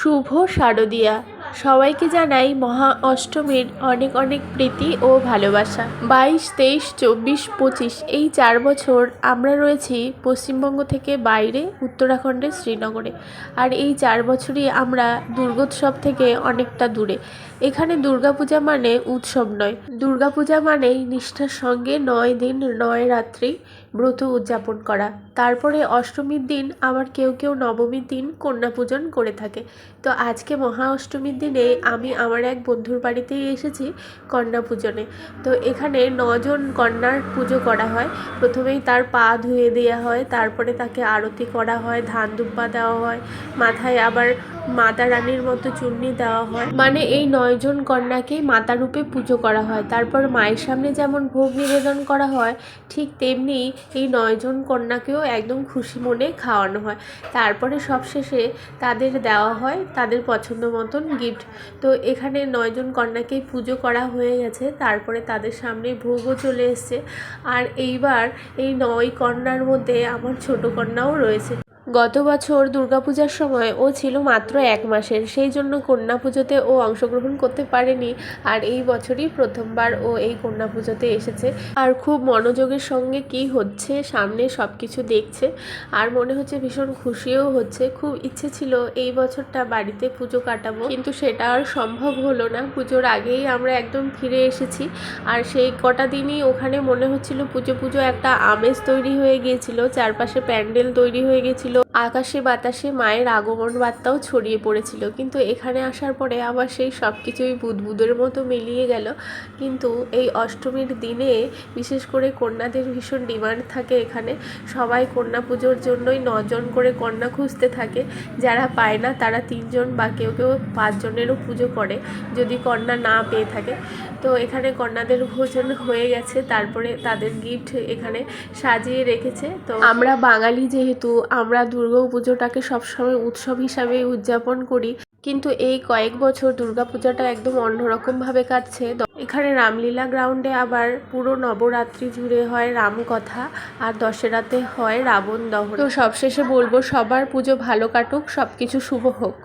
শুভ শারদিয়া। সবাইকে জানাই মহা অষ্টমীর অনেক অনেক প্রীতি ও ভালোবাসা। 22, 23, 24, 25 এই 4 বছর আমরা রয়েছি পশ্চিমবঙ্গ থেকে বাইরে উত্তরাখণ্ডের শ্রীনগরে। আর এই 4 বছরই আমরা দুর্গোৎসব থেকে অনেকটা দূরে। এখানে দুর্গাপূজা মানে উৎসব নয়, দুর্গাপূজা মানেই নিষ্ঠার সঙ্গে 9 দিন 9 রাত্রি ব্রত উদযাপন করা। তারপরে অষ্টমীর দিন আবার কেউ কেউ নবমীর দিন কন্যা পূজন করে থাকে। তো আজকে মহা অষ্টমীর দিনে আমি আমার এক বন্ধুর বাড়িতেই এসেছি কন্যা পূজনে। তো এখানে 9 জন কন্যার পুজো করা হয়। প্রথমেই তার পা ধুয়ে দেওয়া হয়, তারপরে তাকে আরতি করা হয়, ধান দুব্বা দেওয়া হয়, মাথায় আবার মাতা রানীর মতো চুন্নি দেওয়া হয়। মানে এই 9 জন কন্যাকেই মাতা রূপে পুজো করা হয়। তারপর মায়ের সামনে যেমন ভোগ নিবেদন করা হয়, ঠিক তেমনি এই 9 জন কন্যাকেও একদম খুশি মনে খাওয়ানো হয়। তারপরে সবশেষে তাদের দেওয়া হয় তাদের পছন্দ মতন গিফট। তো এখানে 9 জন কন্যাকেই পুজো করা হয়ে গেছে, তারপরে তাদের সামনে ভোগও চলে এসছে। আর এইবার এই 9 কন্যার মধ্যে আমার ছোট কন্যাও রয়েছে। গত বছর দুর্গাপূজার সময় ও ছিল মাত্র 1 মাসের, সেই জন্য কন্যা পুজোতে ও অংশগ্রহণ করতে পারেনি। আর এই বছরই প্রথমবার ও এই কন্যা পুজোতে এসেছে। আর খুব মনোযোগের সঙ্গে কি হচ্ছে সামনে সব কিছু দেখছে, আর মনে হচ্ছে ভীষণ খুশিও হচ্ছে। খুব ইচ্ছে ছিল এই বছরটা বাড়িতে পুজো কাটাবো, কিন্তু সেটা আর সম্ভব হলো না। পুজোর আগেই আমরা একদম ফিরে এসেছি। আর সেই কটা দিনই ওখানে মনে হচ্ছিল পুজো পুজো একটা আমেজ তৈরি হয়ে গিয়েছিল, চারপাশে প্যান্ডেল তৈরি হয়ে গেছিল, আকাশে বাতাসে মায়ের আগমন বার্তাও ছড়িয়ে পড়েছিল। কিন্তু এখানে আসার পরে আবার সেই সব কিছুই বুদবুদের মতো মিলিয়ে গেল। কিন্তু এই অষ্টমীর দিনে বিশেষ করে কন্যাদের ভীষণ ডিমান্ড থাকে এখানে। সবাই কন্যা পুজোর জন্যই 9 জন করে কন্যা খুঁজতে থাকে। যারা পায় না তারা 3 জন বা কেউ কেউ 5 জনেরও পুজো করে যদি কন্যা না পেয়ে থাকে। তো এখানে কন্যাদের ভোজন হয়ে গেছে, তারপরে তাদের গিফট এখানে সাজিয়ে রেখেছে। তো আমরা বাঙালি যেহেতু আমরা দুর্গা পুজোটাকে সবসময় উৎসব হিসাবে উদযাপন করি, কিন্তু এই কয়েক বছর দুর্গাপূজাটা একদম অন্যরকমভাবে কাটছে। এখানে রামলীলা গ্রাউন্ডে আবার পুরো নবরাত্রি জুড়ে হয় রামকথা, আর দশেরাতে হয় রাবণ দহন। তো সবশেষে বলবো সবার পুজো ভালো কাটুক, সব কিছু শুভ হোক।